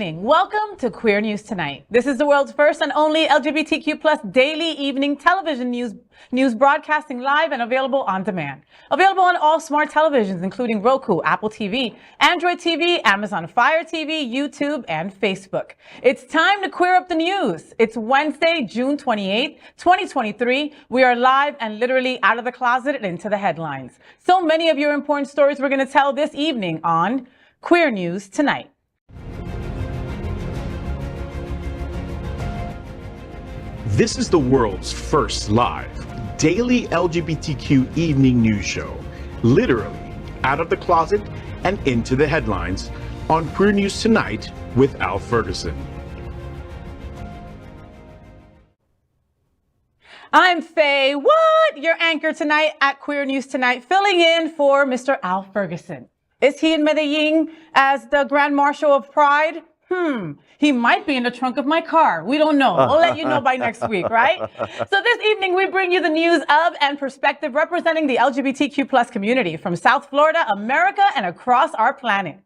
evening. Welcome to Queer News Tonight. This is the world's first and only LGBTQ plus daily evening television news broadcasting live and available on demand. Available on all smart televisions, including Roku, Apple TV, Android TV, Amazon Fire TV, YouTube, and Facebook. It's time to queer up the news. It's Wednesday, June 28th, 2023. We are live and literally out of the closet and into the headlines. So many of your important stories we're going to tell this evening on Queer News Tonight. This is the world's first live daily LGBTQ evening news show, literally out of the closet and into the headlines on Queer News Tonight with Al Ferguson. I'm Fay What, your anchor tonight at Queer News Tonight, filling in for Mr. Al Ferguson. Is he in Medellin as the Grand Marshal of Pride? He might be in the trunk of my car. We don't know. We'll let you know by next week, right? So this evening, we bring you the news of and perspective representing the LGBTQ plus community from South Florida, America, and across our planet.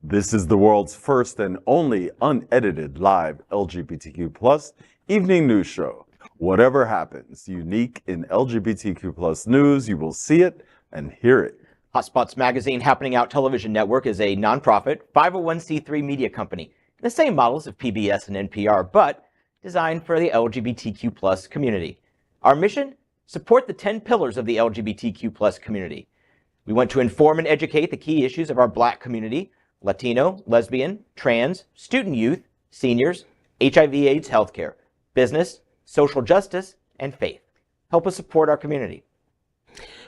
This is the world's first and only unedited live LGBTQ plus evening news show. Whatever happens, unique in LGBTQ plus news, you will see it and hear it. Hotspots Magazine Happening Out Television Network is a nonprofit 501c3 media company. The same models of PBS and NPR, but designed for the LGBTQ plus community. Our mission? Support the 10 pillars of the LGBTQ plus community. We want to inform and educate the key issues of our Black community, Latino, lesbian, trans, student youth, seniors, HIV/AIDS healthcare, business, social justice, and faith. Help us support our community.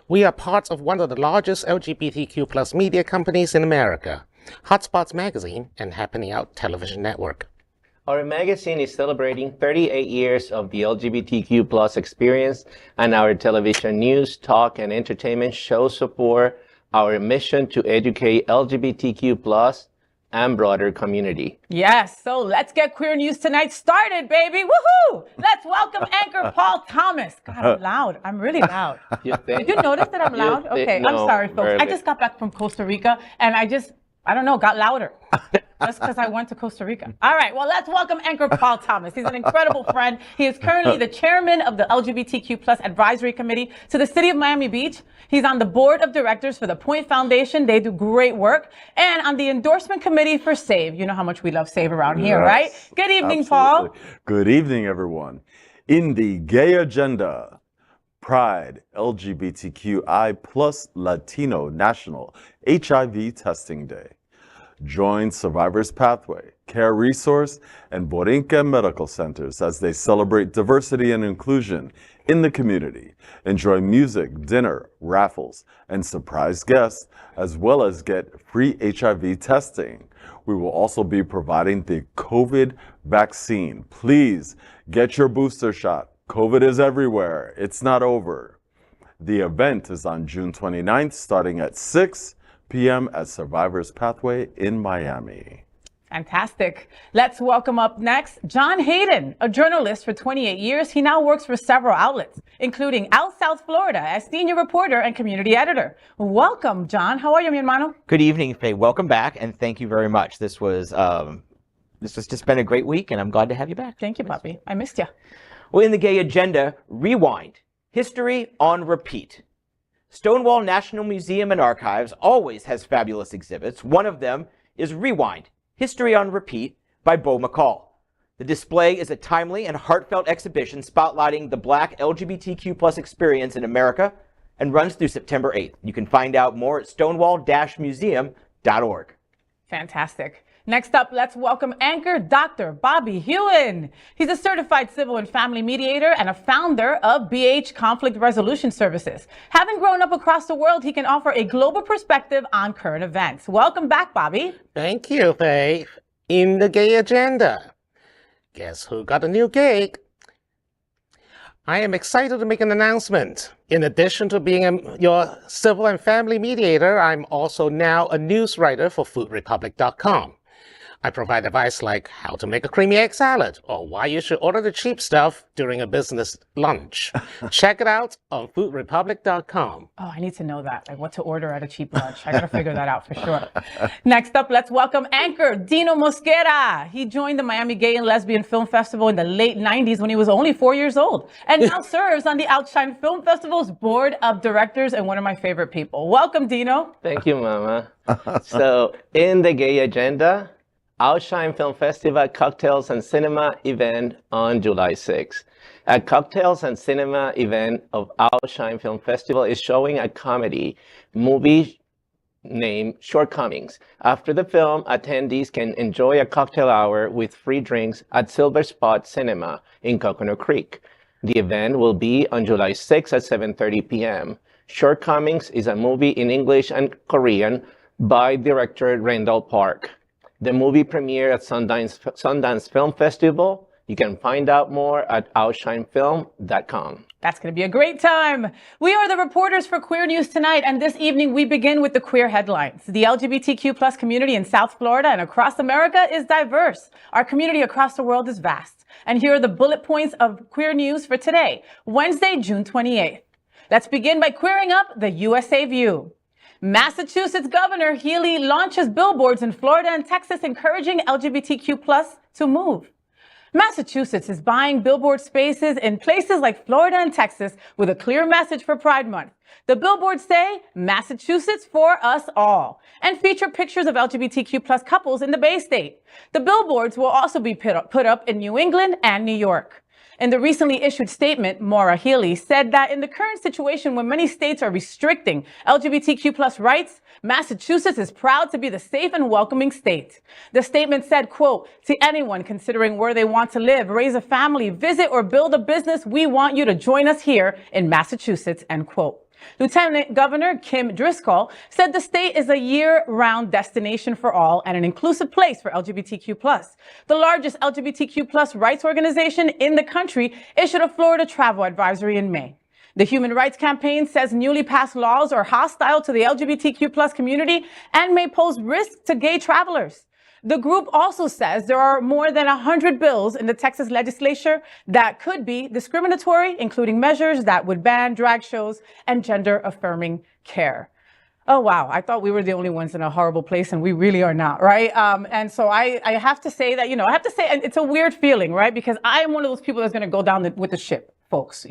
We are part of one of the largest LGBTQ plus media companies in America, Hotspots Magazine and Happening Out Television Network. Our magazine is celebrating 38 years of the LGBTQ plus experience, and our television news, talk, and entertainment shows support our mission to educate LGBTQ plus and broader community. Yes, so let's get Queer News Tonight started, baby. Woohoo! Let's welcome anchor Paul Thomas. God, I'm loud. I'm really loud. Did you notice that I'm loud? Okay, no, I'm sorry, folks. I just got back from Costa Rica, and I don't know, got louder. Just because I went to Costa Rica. All right, well, let's welcome anchor Paul Thomas. He's an incredible friend. He is currently the chairman of the LGBTQ plus advisory committee to the city of Miami Beach. He's on the board of directors for the Point Foundation. They do great work. And on the endorsement committee for SAVE. You know how much we love SAVE around here, right? Good evening, Absolutely. Paul. Good evening, everyone. In the gay agenda, Pride, LGBTQI plus Latino National HIV Testing Day. Join Survivors Pathway, Care Resource, and Borinquen Medical Centers as they celebrate diversity and inclusion in the community. Enjoy music, dinner, raffles, and surprise guests, as well as get free HIV testing. We will also be providing the COVID vaccine. Please get your booster shot. COVID is everywhere. It's not over. The event is on June 29th, starting at 6 p.m. at Survivors Pathway in Miami. Fantastic. Let's welcome up next John Hayden, a journalist for 28 years. He now works for several outlets, including Out South Florida as senior reporter and community editor. Welcome, John. How are you, mi hermano? Good evening, Faye. Welcome back, and thank you very much. This has just been a great week, and I'm glad to have you back. Thank you, Papi. I missed you. Well, in the gay agenda, Rewind, History on Repeat. Stonewall National Museum and Archives always has fabulous exhibits. One of them is Rewind, History on Repeat by Bo McCall. The display is a timely and heartfelt exhibition spotlighting the Black LGBTQ plus experience in America and runs through September 8th. You can find out more at stonewall-museum.org. Fantastic. Next up, let's welcome anchor Dr. Bobby Huen. He's a certified civil and family mediator and a founder of BH Conflict Resolution Services. Having grown up across the world, he can offer a global perspective on current events. Welcome back, Bobby. Thank you, Faye. In the gay agenda, guess who got a new gig? I am excited to make an announcement. In addition to being your civil and family mediator, I'm also now a news writer for foodrepublic.com. I provide advice like how to make a creamy egg salad or why you should order the cheap stuff during a business lunch. Check it out on foodrepublic.com. Oh, I need to know that, like what to order at a cheap lunch. I gotta figure that out for sure. Next up, let's welcome anchor Dino Mosquera. He joined the Miami Gay and Lesbian Film Festival in the late 90s when he was only 4 years old, and now serves on the Outshine Film Festival's board of directors and one of my favorite people. Welcome, Dino. Thank you, Mama. So, in the gay agenda, Outshine Film Festival Cocktails and Cinema event on July 6th. A Cocktails and Cinema event of Outshine Film Festival is showing a comedy movie named Shortcomings. After the film, attendees can enjoy a cocktail hour with free drinks at Silver Spot Cinema in Coconut Creek. The event will be on July 6th at 7:30 p.m. Shortcomings is a movie in English and Korean by director Randall Park. The movie premiered at Sundance Film Festival. You can find out more at outshinefilm.com. That's going to be a great time. We are the reporters for Queer News Tonight, and this evening we begin with the queer headlines. The LGBTQ plus community in South Florida and across America is diverse. Our community across the world is vast. And here are the bullet points of queer news for today, Wednesday, June 28th. Let's begin by queering up the USA View. Massachusetts Governor Healy launches billboards in Florida and Texas encouraging LGBTQ plus to move. Massachusetts is buying billboard spaces in places like Florida and Texas with a clear message for Pride Month. The billboards say, Massachusetts for us all, and feature pictures of LGBTQ plus couples in the Bay State. The billboards will also be put up in New England and New York. In the recently issued statement, Maura Healy said that in the current situation when many states are restricting LGBTQ plus rights, Massachusetts is proud to be the safe and welcoming state. The statement said, quote, to anyone considering where they want to live, raise a family, visit, or build a business, we want you to join us here in Massachusetts, end quote. Lieutenant Governor Kim Driscoll said the state is a year-round destination for all and an inclusive place for LGBTQ+. The largest LGBTQ+ rights organization in the country issued a Florida travel advisory in May. The Human Rights Campaign says newly passed laws are hostile to the LGBTQ+ community and may pose risk to gay travelers. The group also says there are more than 100 bills in the Texas legislature that could be discriminatory, including measures that would ban drag shows and gender-affirming care. Oh, wow. I thought we were the only ones in a horrible place, and we really are not, right? And so I have to say that, and it's a weird feeling, right? Because I am one of those people that's going to go down with the ship. Folks,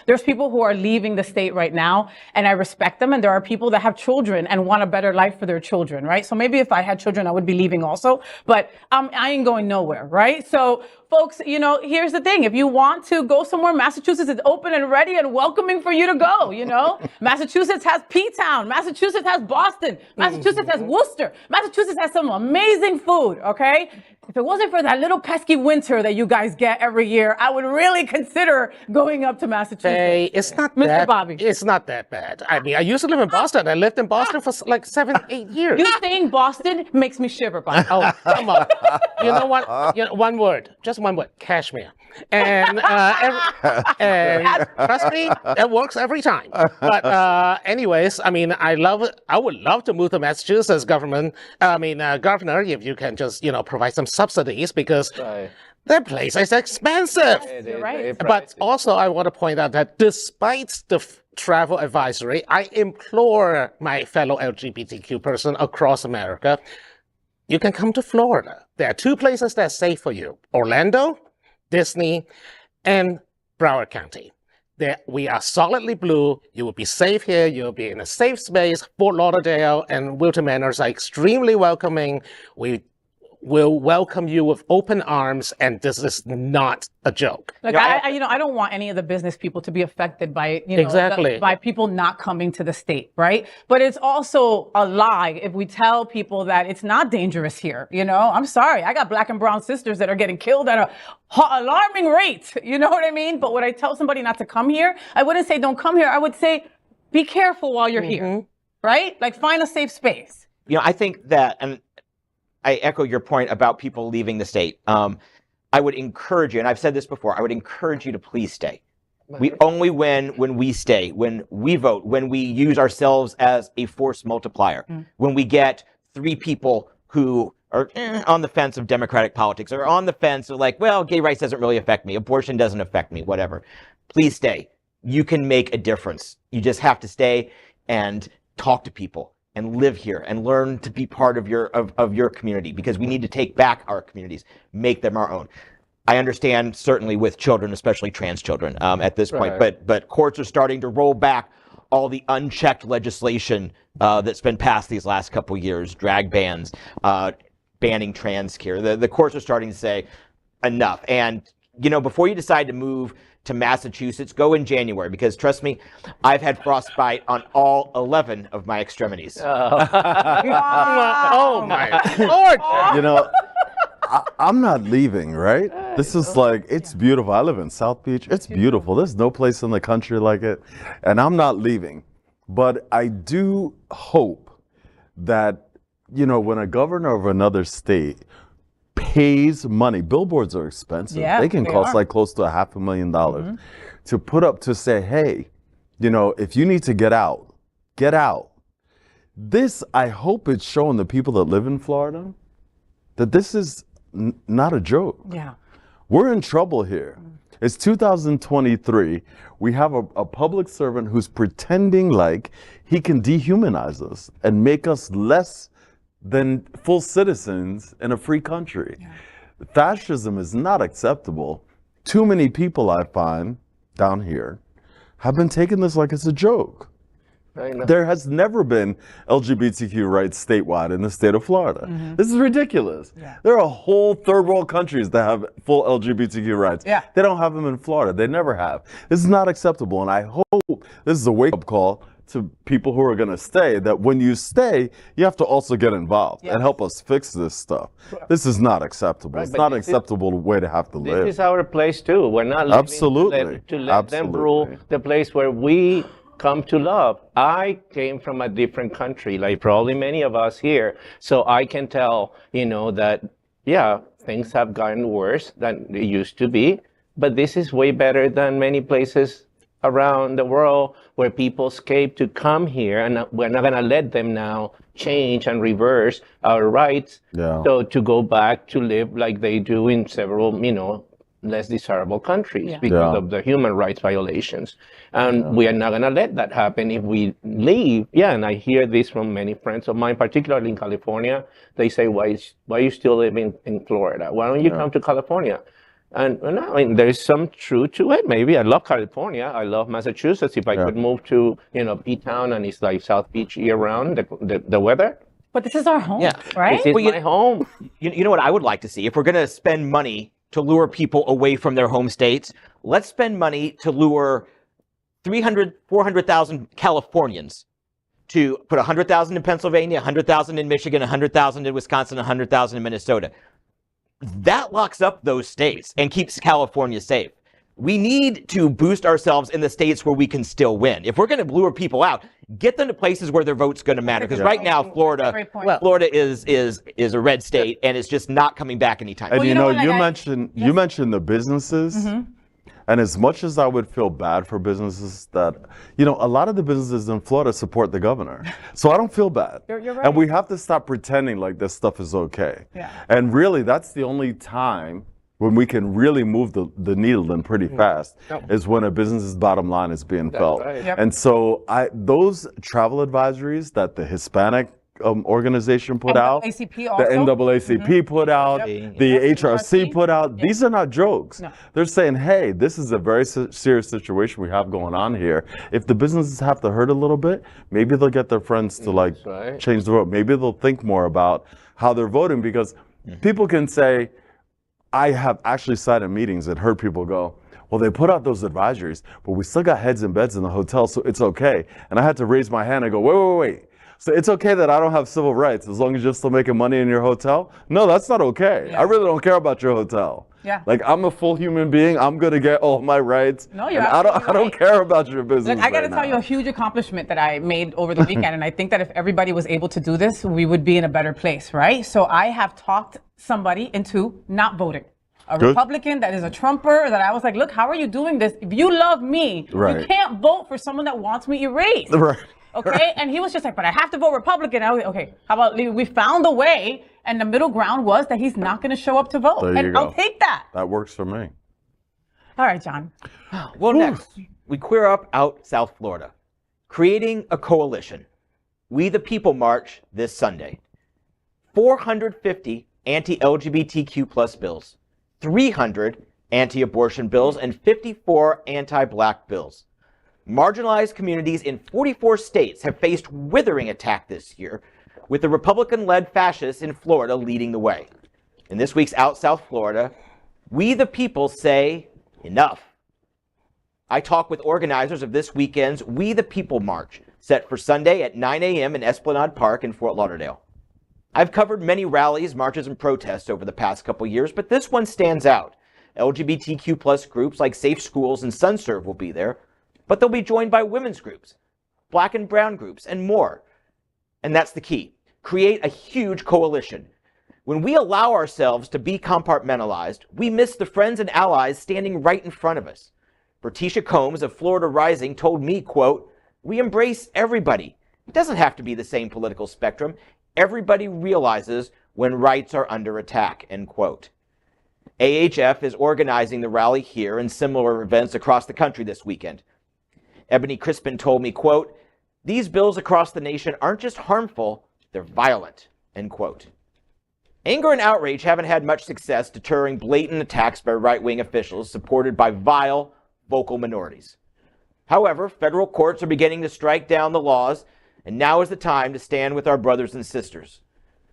there's people who are leaving the state right now, and I respect them. And there are people that have children and want a better life for their children, right? So maybe if I had children, I would be leaving also, but I ain't going nowhere, right? So folks, here's the thing. If you want to go somewhere, Massachusetts is open and ready and welcoming for you to go, Massachusetts has P-Town. Massachusetts has Boston. Massachusetts has Worcester. Massachusetts has some amazing food, okay? If it wasn't for that little pesky winter that you guys get every year, I would really consider going up to Massachusetts. Hey, it's not Mr. that, Bobby. It's not that bad. I mean, I used to live in Boston. I lived in Boston for like 7-8 years. You saying Boston makes me shiver, Bobby. Oh, come on. You know what? One word. Just one word. Cashmere. And trust me, it works every time. But anyways, I mean, I would love to move to Massachusetts governor, if you can just, provide some subsidies because the place is expensive. You're right. But also, I want to point out that despite the travel advisory, I implore my fellow LGBTQ person across America, you can come to Florida. There are 2 places that are safe for you: Orlando, Disney, and Broward County. We are solidly blue. You will be safe here. You'll be in a safe space. Fort Lauderdale and Wilton Manors are extremely welcoming. We will welcome you with open arms, and this is not a joke. Like I don't want any of the business people to be affected by by people not coming to the state, right? But it's also a lie if we tell people that it's not dangerous here. I'm sorry, I got Black and brown sisters that are getting killed at a alarming rate. You know what I mean? But would I tell somebody not to come here? I wouldn't say don't come here. I would say be careful while you're here, right? Like find a safe space. I think that, and I echo your point about people leaving the state. I would encourage you, and I've said this before, I would encourage you to please stay. We only win when we stay, when we vote, when we use ourselves as a force multiplier, when we get 3 people who are on the fence of democratic politics, or on the fence of like, well, gay rights doesn't really affect me, abortion doesn't affect me, whatever, please stay. You can make a difference. You just have to stay and talk to people and live here and learn to be part of your community, because we need to take back our communities, make them our own. I understand certainly with children, especially trans children, at this point, but courts are starting to roll back all the unchecked legislation that's been passed these last couple years, drag bans, banning trans care. The courts are starting to say enough. And, you know, before you decide to move to Massachusetts, go in January, because trust me, I've had frostbite on all 11 of my extremities. Oh my Lord! You know, I'm not leaving, right? This is like, it's beautiful. I live in South Beach. It's beautiful. There's no place in the country like it. And I'm not leaving. But I do hope that, you know, when a governor of another state pays money, billboards are expensive. Yeah, they can cost like close to $500,000 to put up, to say, hey, you know, if you need to get out, get out. This, I hope it's showing the people that live in Florida that this is not a joke. Yeah. We're in trouble here. It's 2023. We have a public servant who's pretending like he can dehumanize us and make us less than full citizens in a free country. Yeah. Fascism is not acceptable. Too many people, I find, down here, have been taking this like it's a joke. There has never been LGBTQ rights statewide in the state of Florida. This is ridiculous. Yeah. There are whole third world countries that have full LGBTQ rights. Yeah. They don't have them in Florida. They never have. This is not acceptable. And I hope this is a wake-up call to people who are going to stay, that when you stay, you have to also get involved and help us fix this stuff. This is not acceptable. It's not an acceptable way to have to live. This is our place too. We're not living to let them rule the place where we come to love. I came from a different country, like probably many of us here, so I can tell, you know, that, yeah, things have gotten worse than they used to be, but this is way better than many places around the world where people escape to come here, and we're not going to let them now change and reverse our rights. So to go back to live like they do in several, you know, less desirable countries because of the human rights violations. And we are not going to let that happen if we leave. Yeah, and I hear this from many friends of mine, particularly in California. They say, why are you still living in Florida? Why don't you come to California? And I mean, there's some truth to it. Maybe I love California. I love Massachusetts. If I could move to, you know, P-Town and it's like South Beach year round, the weather. But this is our home, right? This is my home. You know what I would like to see? If we're going to spend money to lure people away from their home states, let's spend money to lure 300, 400,000 Californians to put 100,000 in Pennsylvania, 100,000 in Michigan, 100,000 in Wisconsin, 100,000 in Minnesota. That locks up those states and keeps California safe. We need to boost ourselves in the states where we can still win. If we're going to lure people out, get them to places where their vote's going to matter. Because right now, Florida is a red state, and it's just not coming back anytime. And you mentioned the businesses. And as much as I would feel bad for businesses that, you know, a lot of the businesses in Florida support the governor. So I don't feel bad. You're right. And we have to stop pretending like this stuff is okay. And really, that's the only time when we can really move the needle and pretty fast is when a business's bottom line is being felt. And so those travel advisories that the Hispanic organization put out, the NAACP put out, the HRC put out, these are not jokes. They're saying, hey, this is a very serious situation we have going on here. If the businesses have to hurt a little bit, maybe they'll get their friends to like change the vote. Maybe they'll think more about how they're voting, because people can say, I have actually sat in meetings and heard people go, well, they put out those advisories, but we still got heads and beds in the hotel, so it's okay. And I had to raise my hand and go, wait. So it's okay that I don't have civil rights as long as you're still making money in your hotel? No, that's not okay. I really don't care about your hotel. Like, I'm a full human being. I'm going to get all my rights. No, you're I don't care about your business. Look, I got to tell you a huge accomplishment that I made over the weekend. And I think that if everybody was able to do this, we would be in a better place, right? So I have talked somebody into not voting. A Republican that is a Trumper, that I was like, look, how are you doing this? If you love me, you can't vote for someone that wants me erased. Okay, and he was just like, but I have to vote Republican. I was like, okay, how about we found a way, And the middle ground was that he's not going to show up to vote. There you And go. I'll take that. That works for me. All right, John. Well, next, we queer up out South Florida, creating a coalition. We the People march this Sunday. 450 anti-LGBTQ plus bills, 300 anti-abortion bills, and 54 anti-black bills. Marginalized communities in 44 states have faced withering attack this year, with the Republican-led fascists in Florida leading the way. In this week's Out South Florida, we the people say enough. I talk with organizers of this weekend's We the People March, set for Sunday at 9 a.m. in Esplanade Park in Fort Lauderdale. I've covered many rallies, marches, and protests over the past couple years, but this one stands out. LGBTQ plus groups like Safe Schools and SunServe will be there, but they'll be joined by women's groups, black and brown groups, and more. And that's the key. Create a huge coalition. When we allow ourselves to be compartmentalized, we miss the friends and allies standing right in front of us. Bertisha Combs of Florida Rising told me, quote, "We embrace everybody. It doesn't have to be the same political spectrum. Everybody realizes when rights are under attack," end quote. AHF is organizing the rally here and similar events across the country this weekend. Ebony Crispin told me, quote, "These bills across the nation aren't just harmful, they're violent," end quote. Anger and outrage haven't had much success deterring blatant attacks by right-wing officials supported by vile, vocal minorities. However, federal courts are beginning to strike down the laws, and now is the time to stand with our brothers and sisters.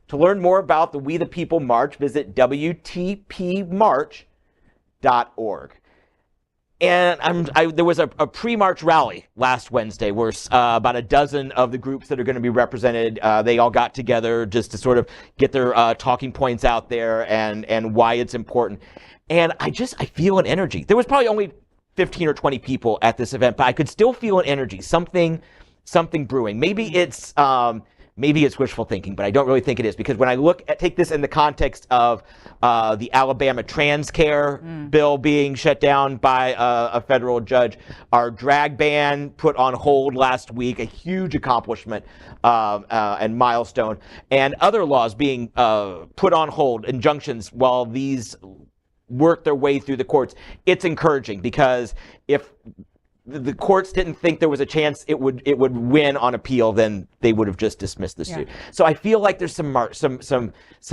To learn more about the We the People March, visit WTPmarch.org. And there was a pre-march rally last Wednesday where about a dozen of the groups that are going to be represented, they all got together just to sort of get their talking points out there and why it's important. And I feel an energy. There was probably only 15 or 20 people at this event, but I could still feel an energy, something brewing. Maybe it's wishful thinking, but I don't really think it is, because when I take this in the context of the Alabama trans care bill being shut down by a federal judge, our drag ban put on hold last week, a huge accomplishment and milestone, and other laws being put on hold, injunctions, while these work their way through the courts. It's encouraging, because if the courts didn't think there was a chance it would win on appeal, then they would have just dismissed the suit. So I feel like there's some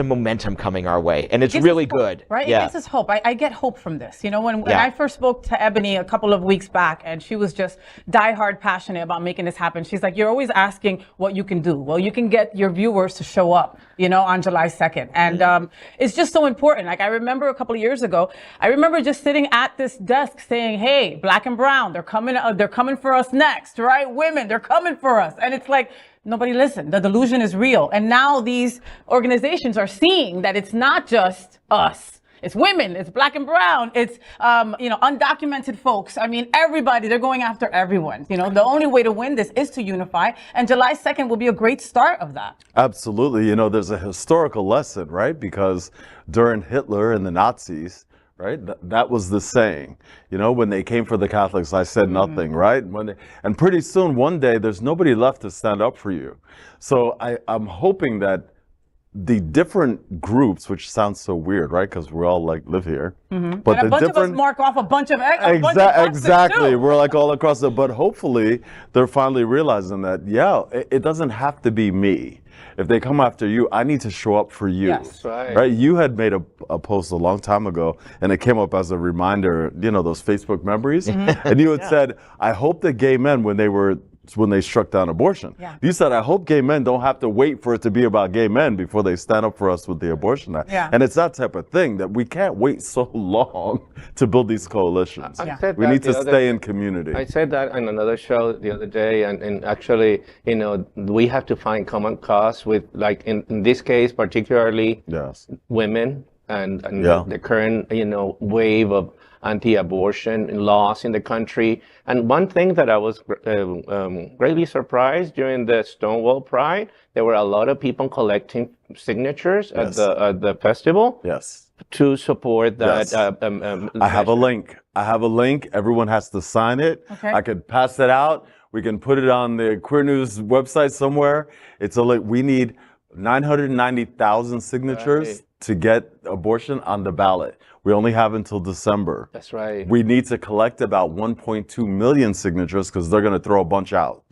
momentum coming our way, and it's really good. Right? Yeah. It gives us hope. I get hope from this. You know, when I first spoke to Ebony a couple of weeks back, and she was just diehard passionate about making this happen. She's like, "You're always asking what you can do. Well, you can get your viewers to show up, you know, on July 2nd. And it's just so important. Like, I remember a couple of years ago, I remember just sitting at this desk saying, "Hey, black and brown, they're coming for us next, right? Women, they're coming for us." And it's like, nobody listened. The delusion is real. And now these organizations are seeing that it's not just us. It's women, it's black and brown, it's, undocumented folks. I mean, everybody, they're going after everyone. You know, the only way to win this is to unify. And July 2nd will be a great start of that. Absolutely. You know, there's a historical lesson, right? Because during Hitler and the Nazis, right? That was the saying. You know, when they came for the Catholics, I said nothing, right? And pretty soon, one day, there's nobody left to stand up for you. So I'm hoping that the different groups, which sounds so weird, right? Because we all live here. But and a bunch of us mark off a bunch of exactly. Too. We're all across it. But hopefully, they're finally realizing that, it doesn't have to be me. If they come after you, I need to show up for you. Yes. Right? You had made a post a long time ago, and it came up as a reminder, you know, those Facebook memories. And you had said, I hope that gay men, when they struck down abortion, you said, I hope gay men don't have to wait for it to be about gay men before they stand up for us with the Abortion Act. And it's that type of thing that we can't wait so long to build these coalitions. We need to stay in community. I said that on another show the other day, and actually, you know, we have to find common cause with, like, in this case, particularly women and the current, you know, wave of anti-abortion laws in the country. And one thing that I was greatly surprised during the Stonewall Pride, there were a lot of people collecting signatures at the festival to support that. I have a link. Everyone has to sign it. I could pass it out. We can put it on the Queer News website somewhere. It's a link. We need 990,000 signatures to get abortion on the ballot. We only have until December. That's right. We need to collect about 1.2 million signatures because they're going to throw a bunch out.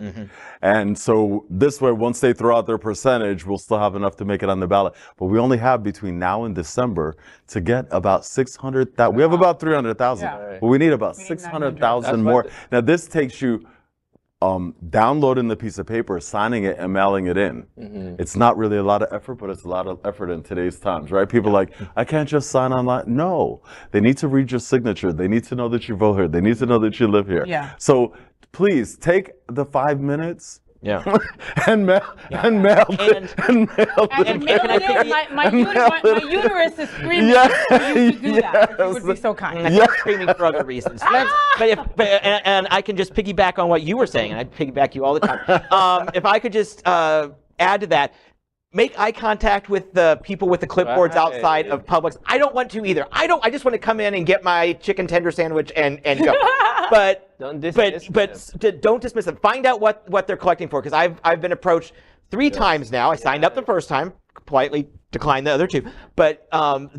And so this way, once they throw out their percentage, we'll still have enough to make it on the ballot. But we only have between now and December to get about 600,000. We have about 300,000, but we need about 600,000 more. Now this takes you downloading the piece of paper, signing it, and mailing it in. It's not really a lot of effort, but it's a lot of effort in today's times, right? People are like, I can't just sign online. No, they need to read your signature. They need to know that you vote here. They need to know that you live here. So please take the 5 minutes. And mail it. And mail it. My uterus is screaming for you to do that. If you would be so kind. Screaming for other reasons. And I can just piggyback on what you were saying, and I piggyback you all the time. If I could just add to that, make eye contact with the people with the clipboards outside of Publix. I don't want to either. I just want to come in and get my chicken tender sandwich and go. But don't dismiss them. Find out what they're collecting for, because I've been approached 3 times now. I signed up the first time, politely declined the other 2. But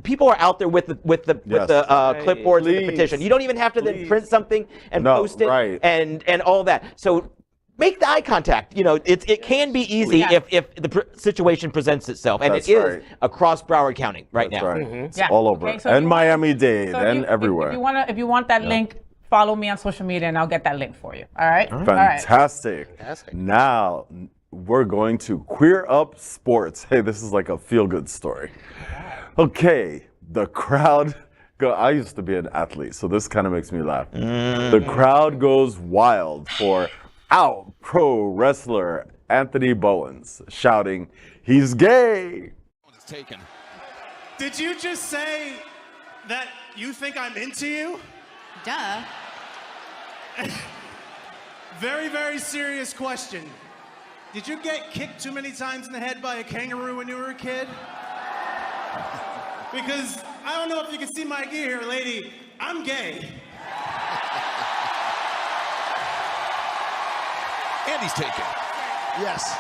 people are out there with the clipboards and the petition. You don't even have to then print something and post it and all that. So make the eye contact. You know, it can be easy if the situation presents itself, and it is across Broward County right now. It's all over, and Miami-Dade, and everywhere. If you want that link, follow me on social media, and I'll get that link for you. All right. Fantastic. Now we're going to queer up sports. Hey, this is like a feel-good story. Okay, the crowd. I used to be an athlete, so this kind of makes me laugh. The crowd goes wild for out pro wrestler Anthony Bowens, shouting, "He's gay!" Taken. Did you just say that you think I'm into you? Duh. Very, very serious question. Did you get kicked too many times in the head by a kangaroo when you were a kid? Because I don't know if you can see my gear here, lady. I'm gay. Andy's taken. Yes.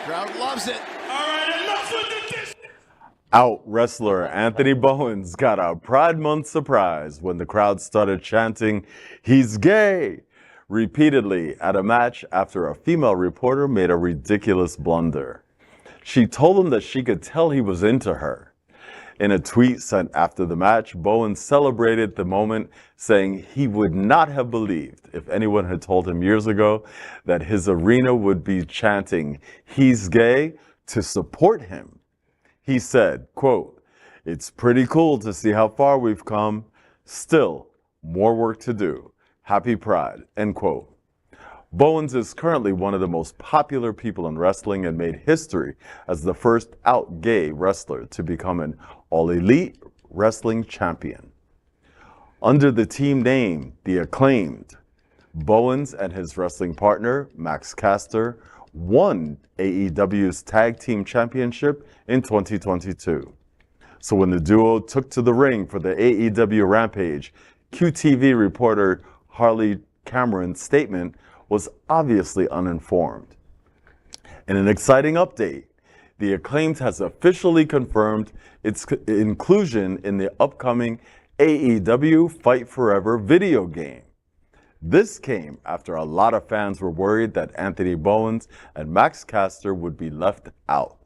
Crowd loves it. All right, enough with the dish. Out wrestler Anthony Bowens got a Pride Month surprise when the crowd started chanting, "He's gay!" repeatedly at a match after a female reporter made a ridiculous blunder. She told him that she could tell he was into her. In a tweet sent after the match, Bowens celebrated the moment, saying he would not have believed if anyone had told him years ago that his arena would be chanting, "He's gay," to support him. He said, quote, "It's pretty cool to see how far we've come. Still, more work to do. Happy Pride," end quote. Bowens is currently one of the most popular people in wrestling and made history as the first out gay wrestler to become an all-elite wrestling champion. Under the team name, The Acclaimed, Bowens and his wrestling partner, Max Caster, won AEW's Tag Team Championship in 2022. So when the duo took to the ring for the AEW Rampage, QTV reporter Harley Cameron's statement was obviously uninformed. In an exciting update, The Acclaimed has officially confirmed its inclusion in the upcoming AEW Fight Forever video game. This came after a lot of fans were worried that Anthony Bowens and Max Caster would be left out.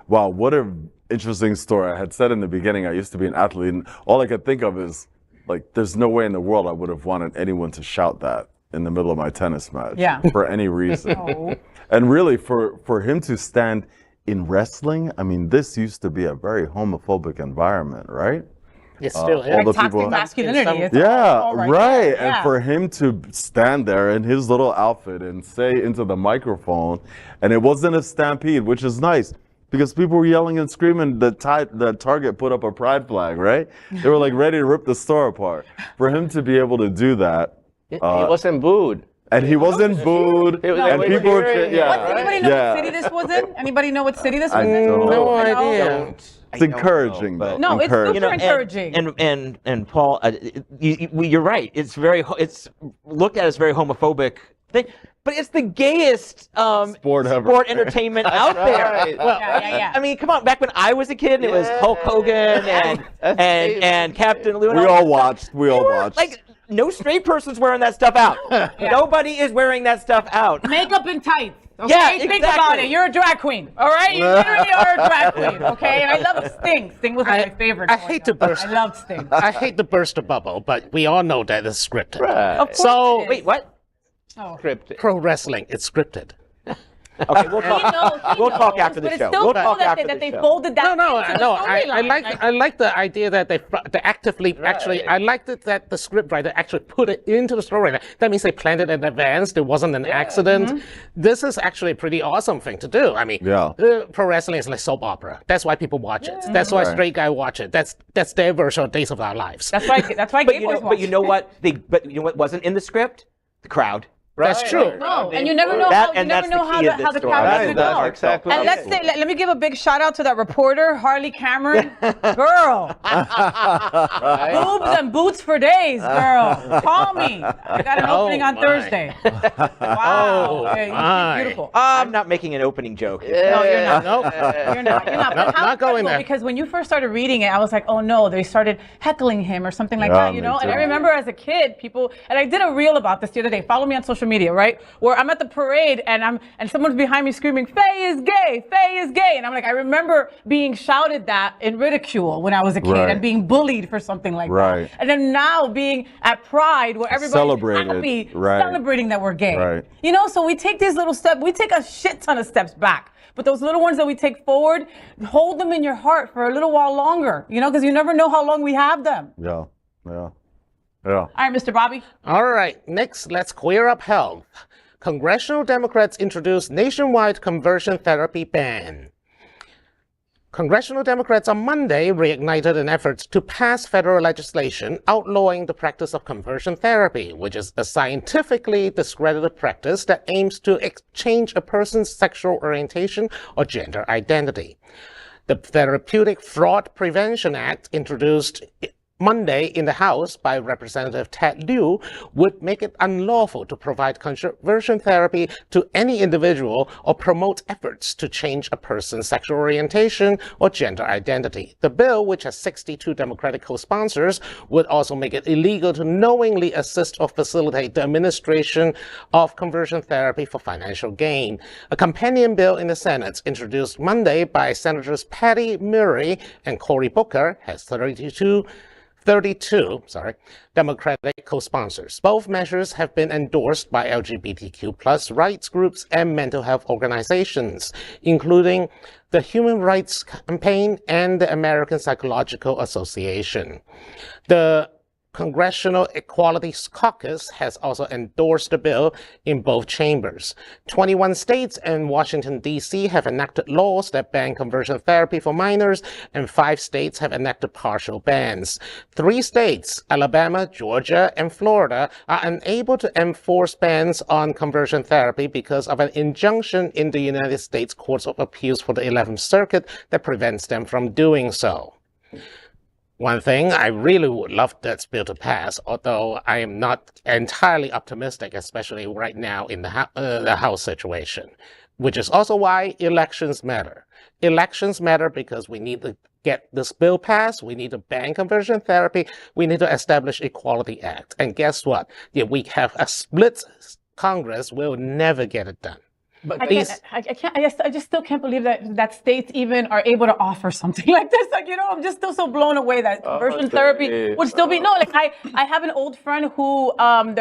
Wow, what an interesting story. I had said in the beginning I used to be an athlete, and all I could think of is, like, there's no way in the world I would have wanted anyone to shout that in the middle of my tennis match for any reason. And really, for him to stand in wrestling, I mean, this used to be a very homophobic environment, right? It still is. all the Toxic people, masculinity. It's yeah, all right. there. And for him to stand there in his little outfit and say into the microphone, and it wasn't a stampede, which is nice. Because people were yelling and screaming that Target put up a pride flag, right? They were like ready to rip the store apart. For him to be able to do that. He wasn't booed. And he wasn't booed, It was- and it was people would cheering, say, yeah. What, anybody know Yeah. what city this was in? Anybody know what city this was I in? don't. No I idea. It's encouraging, but- though. No, it's Encouraging. super encouraging. And Paul, you're right. It's looked at as very homophobic thing, but it's the gayest Sport ever. entertainment out there. right. Well, Yeah. I mean, come on. Back when I was a kid, it was Hulk Hogan and Captain Lou. And We all all that stuff. watched. We all They were, watched. Like, no straight person's wearing that stuff out. Nobody is wearing that stuff out. Makeup and tights. Okay? Yeah, Think exactly. about it. You're a drag queen. All right? You literally are a drag queen. Okay? And I love Sting. Sting was my favorite. I growing hate to up. burst. I loved Sting. I hate to burst a bubble, but we all know that it's scripted. Of course So- it is. Wait, what? Oh. Scripted. Pro wrestling, it's scripted. Okay, we'll talk. We'll talk after the but show. It's still We'll cool talk that after they, the that they show. folded that. No, into the no. I storyline. like the idea that they actively actually. I liked it that the scriptwriter actually put it into the story. That means they planned it in advance. There wasn't an accident. This is actually a pretty awesome thing to do. I mean, pro wrestling is like soap opera. That's why people watch it. That's why straight guy watch it. That's their version of Days of Our Lives. That's why. That's why. But gay you boys know, but you watch know what? But you know what wasn't in the script? The crowd. That's true. No, and you never know That- how you and never that's the know how key the of this how the story. crowd Right, is going that's to go. exactly And what let's say, let me give a big shout out to that reporter, Harley Cameron. Girl, boobs and boots for days, girl. Call me. I got an opening on my. Thursday. Wow. Yeah, my. she's beautiful. I'm not making an opening joke. No, you're not. Nope. You're not. You're not. But Not how going incredible, there. because when you first started reading it, I was like, oh no, they started heckling him or something like that, you me know? And I too. remember as a kid, people, and I did a reel about this the other day. Follow me on social media, right? Where I'm at the parade and someone's behind me screaming, Fay is gay, Fay is gay. And I'm like, I remember being shouted that in ridicule when I was a kid Right. and being bullied for something like Right. that. And then now being at Pride where everybody's Celebrated. happy, Right. celebrating that we're gay. Right. You know, so we take these little steps, we take a shit ton of steps back. But those little ones that we take forward, hold them in your heart for a little while longer, you know, because you never know how long we have them. Yeah. All right, Mr. Bobby. All right, next, let's queer up health. Congressional Democrats introduce nationwide conversion therapy ban. Congressional Democrats on Monday reignited an effort to pass federal legislation outlawing the practice of conversion therapy, which is a scientifically discredited practice that aims to change a person's sexual orientation or gender identity. The Therapeutic Fraud Prevention Act, introduced Monday in the House by Representative Ted Lieu, would make it unlawful to provide conversion therapy to any individual or promote efforts to change a person's sexual orientation or gender identity. The bill, which has 62 Democratic co-sponsors, would also make it illegal to knowingly assist or facilitate the administration of conversion therapy for financial gain. A companion bill in the Senate, introduced Monday by Senators Patty Murray and Cory Booker, has 32 Democratic co-sponsors. Both measures have been endorsed by LGBTQ+ rights groups and mental health organizations, including the Human Rights Campaign and the American Psychological Association. The Congressional Equality Caucus has also endorsed the bill in both chambers. 21 states and Washington, D.C. have enacted laws that ban conversion therapy for minors, and 5 states have enacted partial bans. 3 states, Alabama, Georgia, and Florida, are unable to enforce bans on conversion therapy because of an injunction in the United States Courts of Appeals for the 11th Circuit that prevents them from doing so. One thing, I really would love that bill to pass, although I am not entirely optimistic, especially right now in the House situation, which is also why elections matter. Elections matter because we need to get this bill passed, we need to ban conversion therapy, we need to establish Equality Act. And guess what? If we have a split Congress, we'll never get it done. But I just still can't believe that states even are able to offer something like this. Like, you know, I'm just still so blown away that conversion therapy would still be, no, like I have an old friend who,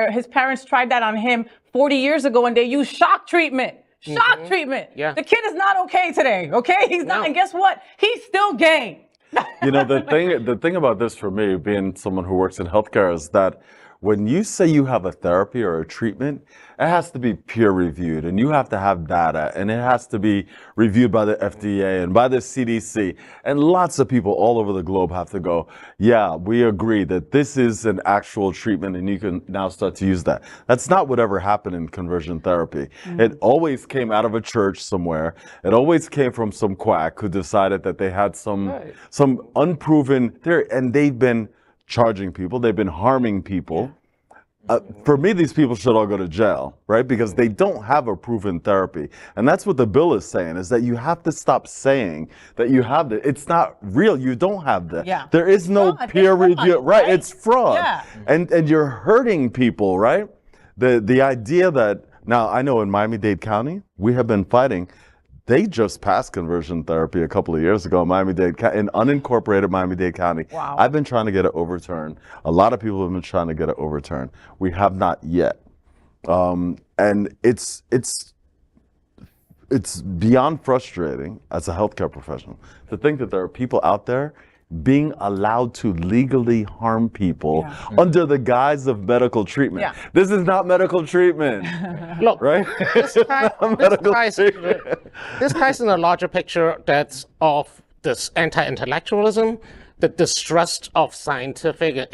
his parents tried that on him 40 years ago and they used shock treatment. Shock treatment. Yeah. The kid is not okay today, okay? He's not, and guess what? He's still gay. You know, the thing about this for me, being someone who works in healthcare, is that when you say you have a therapy or a treatment, it has to be peer reviewed and you have to have data and it has to be reviewed by the FDA and by the CDC. And lots of people all over the globe have to go, yeah, we agree that this is an actual treatment and you can now start to use that. That's not whatever happened in conversion therapy. It always came out of a church somewhere. It always came from some quack who decided that they had some unproven theory, and they've been charging people, they've been harming people. For me, these people should all go to jail, right? Because they don't have a proven therapy. And that's what the bill is saying, is that you have to stop saying that you have that. It's not real. You don't have that. Yeah. There is no peer review. Right. It's fraud. Yeah. And you're hurting people, right? The idea that, now I know in Miami-Dade County, we have been fighting. They just passed conversion therapy a couple of years ago in Miami-Dade, in unincorporated Miami-Dade County. Wow. I've been trying to get it overturned. A lot of people have been trying to get it overturned. We have not yet. And it's beyond frustrating as a healthcare professional to think that there are people out there being allowed to legally harm people under the guise of medical treatment. Yeah. This is not medical treatment. Look, right? this ties in a larger picture that's of this anti-intellectualism, the distrust of scientific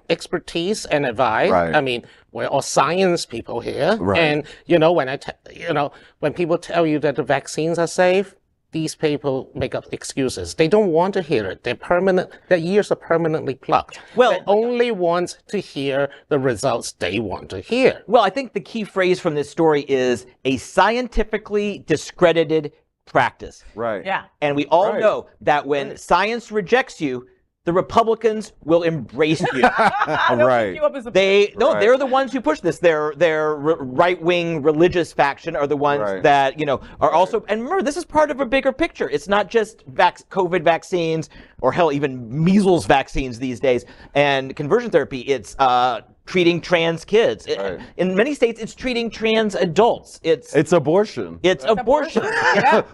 expertise and advice. Right. I mean, we're all science people here, Right. and when people tell you that the vaccines are safe, these people make up excuses. They don't want to hear it. Their ears are permanently plugged. Well, they only want to hear the results they want to hear. Well, I think the key phrase from this story is a scientifically discredited practice. Right. Yeah. And we all Right. know that when science rejects you, the Republicans will embrace you. Right. They're the ones who push this. Their right-wing religious faction are the ones that, are also, and remember, this is part of a bigger picture. It's not just COVID vaccines or hell, even measles vaccines these days. And conversion therapy, it's treating trans kids. In many states, it's treating trans adults. It's abortion. It's abortion.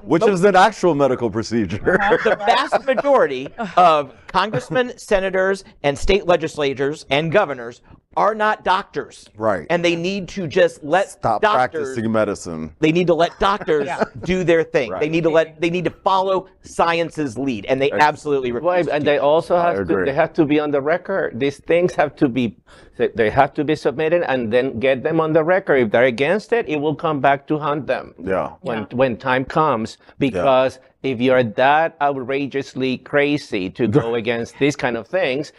Which is an actual medical procedure. The vast majority of congressmen, senators, and state legislators and governors are not doctors. Right. And they need to just let Stop doctors practicing medicine. They need to let doctors do their thing. Right. They need to follow science's lead, and they absolutely refuse. And they also agree. they have to be on the record. These things have to be submitted and then get them on the record. If they're against it, it will come back to haunt them. Yeah. When time comes, because if you're that outrageously crazy to go against these kind of things,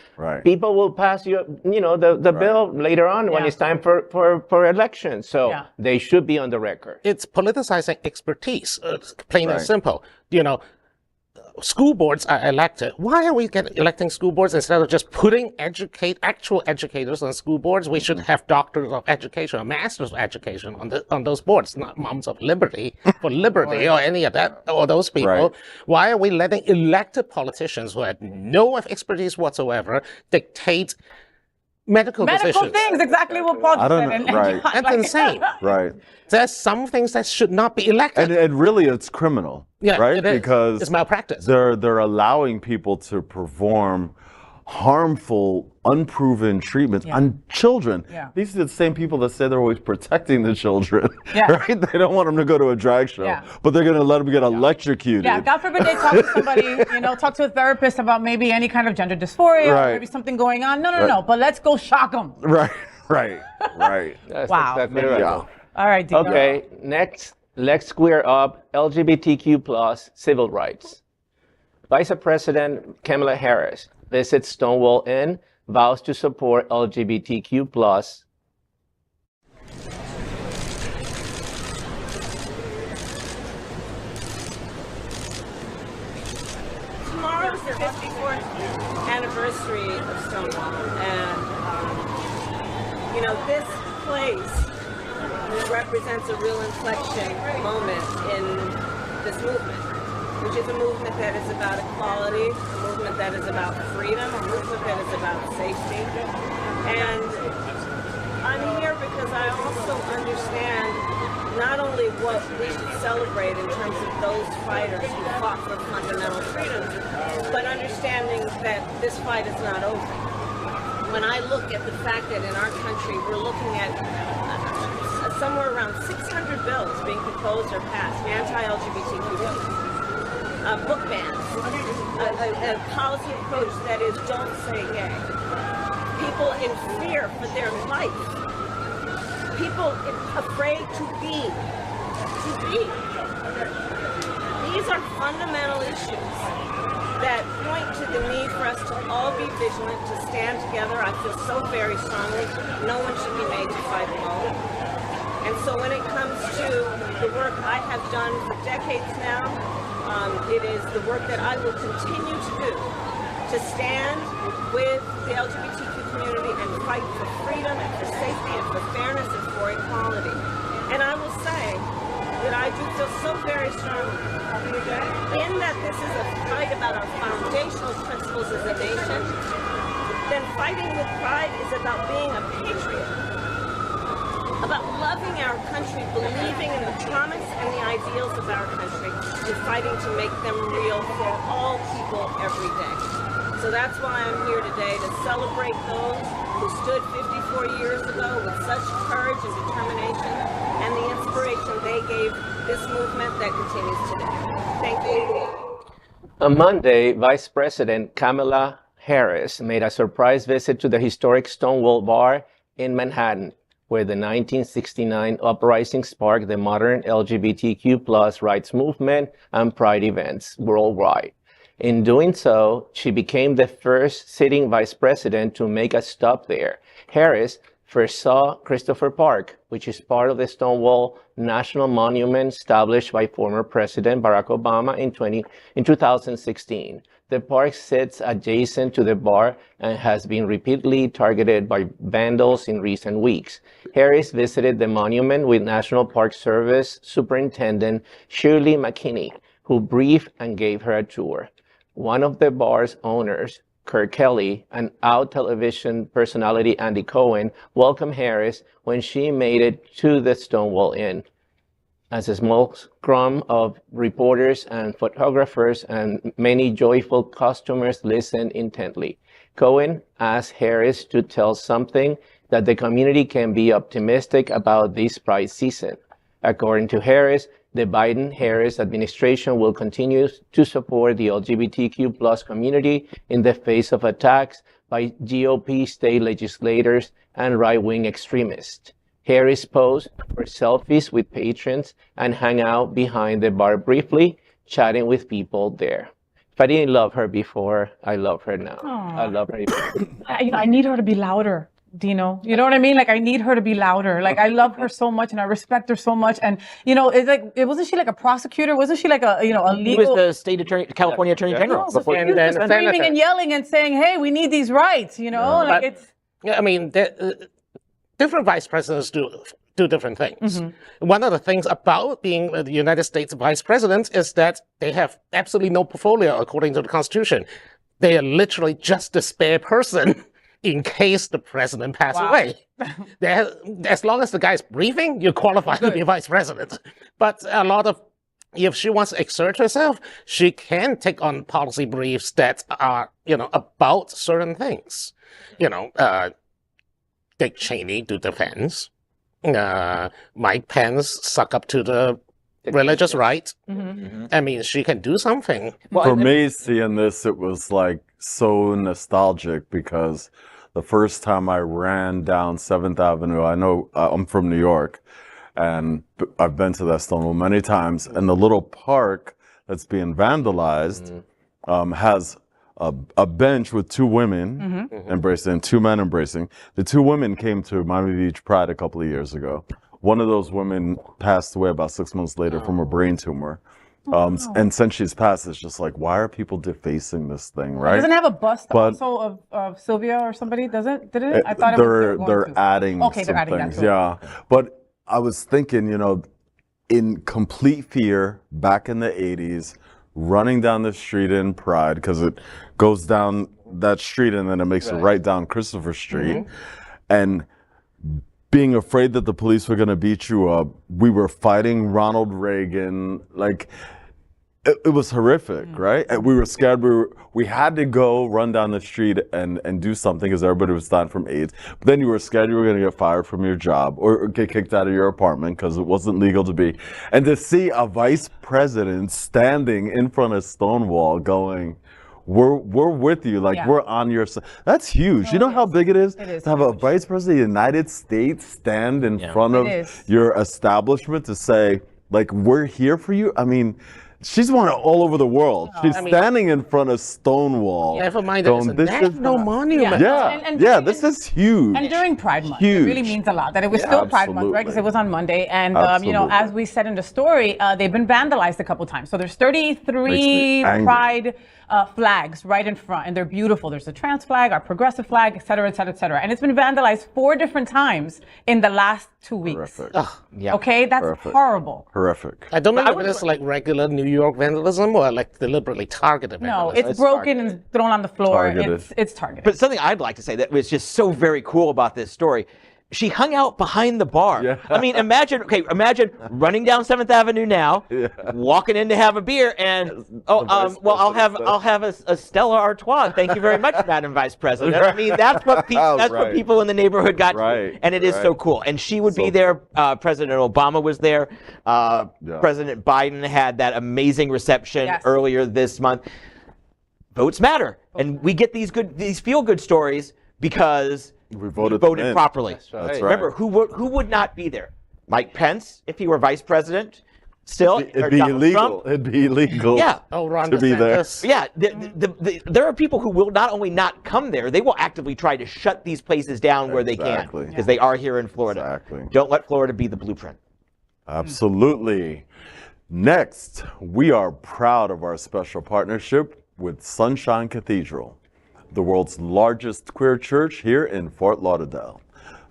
people will pass the bill later on when it's time for elections. So they should be on the record. It's politicizing expertise, plain and simple. School boards are elected. Why are we electing school boards instead of just putting actual educators on school boards? We should have doctors of education or masters of education on those boards, not moms of liberty for liberty or any of that or those people. Right. Why are we letting elected politicians who have no expertise whatsoever dictate medical decisions? Things, exactly what Paul I don't said. know, right. That's insane. Right. There's some things that should not be elected. And really, it's criminal. Yeah, right? it is. Because it's malpractice. They're allowing people to perform harmful, unproven treatments on children. Yeah. These are the same people that say they're always protecting the children, right? They don't want them to go to a drag show, but they're going to let them get electrocuted. Yeah, God forbid they talk to somebody, talk to a therapist about maybe any kind of gender dysphoria or maybe something going on. No, but let's go shock them. Right. That's wow. exactly right. Yeah. All right, Dino. Okay, next, let's square up LGBTQ plus civil rights. Vice President Kamala Harris visits Stonewall Inn, vows to support LGBTQ plus. Tomorrow is the 54th anniversary of Stonewall, and this place represents a real inflection moment in this movement, which is a movement that is about equality, a movement that is about freedom, a movement that is about safety. And I'm here because I also understand not only what we should celebrate in terms of those fighters who fought for fundamental freedoms, but understanding that this fight is not over. when I look at the fact that in our country we're looking at somewhere around 600 bills being proposed or passed, anti-LGBTQ bills, book bans, a policy approach that is don't say gay, people in fear for their life, people afraid to be. These are fundamental issues that point to the need for us to all be vigilant, to stand together. I feel so very strongly, no one should be made to fight alone. And so when it comes to the work I have done for decades now, it is the work that I will continue to do, to stand with the LGBTQ community and fight for freedom and for safety and for fairness and for equality. And I will say that I do feel so very strongly in that this is a fight about our foundational principles as a nation, then fighting with pride is about being a patriot, about loving our country, believing in the promise and the ideals of our country, and fighting to make them real for all people every day. So that's why I'm here today, to celebrate those who stood 54 years ago with such courage and determination and the inspiration they gave this movement that continues today. Thank you. On Monday, Vice President Kamala Harris made a surprise visit to the historic Stonewall bar in Manhattan, where the 1969 uprising sparked the modern LGBTQ+ rights movement and pride events worldwide. In doing so, she became the first sitting vice president to make a stop there. Harris first saw Christopher Park, which is part of the Stonewall National Monument established by former President Barack Obama in 2016. The park sits adjacent to the bar and has been repeatedly targeted by vandals in recent weeks. Harris visited the monument with National Park Service Superintendent Shirley McKinney, who briefed and gave her a tour. One of the bar's owners, Kurt Kelly, and Out television personality Andy Cohen welcomed Harris when she made it to the Stonewall Inn. As a small scrum of reporters and photographers and many joyful customers listened intently, Cohen asked Harris to tell something that the community can be optimistic about this Pride season. According to Harris, the Biden-Harris administration will continue to support the LGBTQ+ community in the face of attacks by GOP state legislators and right-wing extremists. Harris posed for selfies with patrons and hung out behind the bar briefly, chatting with people there. If I didn't love her before, I love her now. Aww. I love her. I need her to be louder, Dino. You know what I mean? Like, I need her to be louder. Like, I love her so much and I respect her so much. And, you know, it's like, wasn't she like a prosecutor? Wasn't she like a, you know, a legal? He was the state attorney, California Attorney General. So Before she was just screaming and yelling and saying, hey, we need these rights, you know? Like, it's... I mean, different vice presidents do different things. One of the things about being the United States vice president is that they have absolutely no portfolio according to the Constitution. They are literally just a spare person in case the president passes away. As long as the guy's briefing, you're qualified to be vice president. But a lot of, if she wants to exert herself, she can take on policy briefs that are, you know, about certain things. You know, Dick Cheney do defense. Mike Pence suck up to the religious right. I mean, she can do something. For me, seeing this, it was like so nostalgic because the first time I ran down 7th Avenue, I know I'm from New York, and I've been to that Stonewall many times, and the little park that's being vandalized has a bench with two women embracing and two men embracing. The two women came to Miami Beach Pride a couple of years ago. One of those women passed away about 6 months later from a brain tumor. And since she's passed, it's just like, why are people defacing this thing, right? Doesn't it have a bust also of Sylvia or somebody? Does it? Did it? I thought they're adding they're some adding things, that to it. yeah. But I was thinking, you know, in complete fear back in the 80s, running down the street in Pride, because it goes down that street and then it makes it right down Christopher Street, and being afraid that the police were going to beat you up. We were fighting Ronald Reagan. Like, it was horrific, right? And we were scared. We had to go run down the street and do something because everybody was dying from AIDS. But then you were scared you were going to get fired from your job or get kicked out of your apartment because it wasn't legal to be. And to see a vice president standing in front of Stonewall going, we're with you, like we're on your side. That's huge. You know how big it is to have a vice president of the United States stand in front of your establishment to say, like, we're here for you? I mean, she's won it all over the world. She's standing in front of Stonewall. Never mind that it's a national monument. This is huge. And during Pride Month, it really means a lot that it was still Pride Month, right? Because it was on Monday. And, you know, as we said in the story, they've been vandalized a couple times. So there's 33 Pride flags right in front, and they're beautiful. There's a trans flag, our progressive flag, et cetera, et cetera, et cetera. And it's been vandalized 4 different times in the last 2 weeks. Okay, that's horrible. Horrific. I don't know if it's like regular New York vandalism or like deliberately targeted vandalism. No, it's broken and thrown on the floor. It's targeted. But something I'd like to say that was just so very cool about this story. She hung out behind the bar. I mean, imagine running down 7th Avenue now, walking in to have a beer, and I'll have a Stella Artois. Thank you very much, Madam Vice President. I mean, that's what what people in the neighborhood got, and it is so cool. And she would be there. President Obama was there. President Biden had that amazing reception earlier this month. Votes matter, and we get these feel-good stories because we voted properly. That's right. Remember, who would not be there? Mike Pence, if he were vice president, still. It'd be illegal. It'd be illegal. To be there. Yeah. There are people who will not only not come there, they will actively try to shut these places down where they can, because they are here in Florida. Don't let Florida be the blueprint. Absolutely. Next, we are proud of our special partnership with Sunshine Cathedral, the world's largest queer church here in Fort Lauderdale.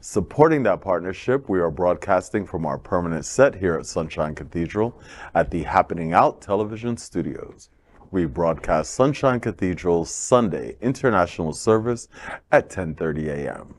Supporting that partnership, we are broadcasting from our permanent set here at Sunshine Cathedral at the Happening Out television studios. We broadcast Sunshine Cathedral's Sunday International Service at 10:30 a.m.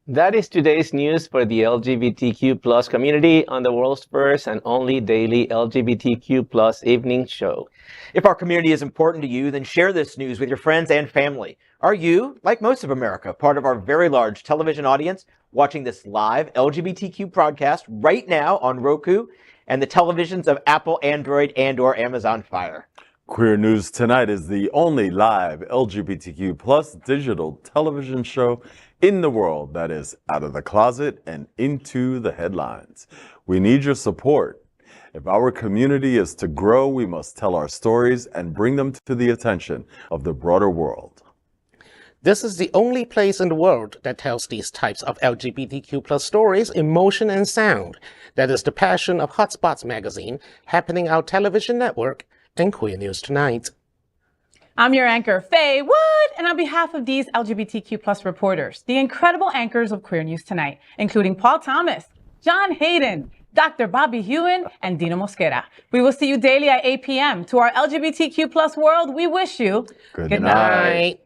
That is today's news for the LGBTQ plus community on the world's first and only daily LGBTQ plus evening show. If our community is important to you, then share this news with your friends and family. Are you, like most of America, part of our very large television audience, watching this live LGBTQ broadcast right now on Roku and the televisions of Apple, Android, and/or Amazon Fire? Queer News Tonight is the only live LGBTQ plus digital television show in the world that is out of the closet and into the headlines. We need your support. If our community is to grow, we must tell our stories and bring them to the attention of the broader world. This is the only place in the world that tells these types of LGBTQ plus stories in motion and sound. That is the passion of Hotspots magazine, Happening Out television network, and Queer News Tonight. I'm your anchor, Fay What, and on behalf of these LGBTQ plus reporters, the incredible anchors of Queer News Tonight, including Paul Thomas, John Hayden, Dr. Bobby Huen, and Dino Mosquera. We will see you daily at 8 p.m. To our LGBTQ plus world, we wish you good night.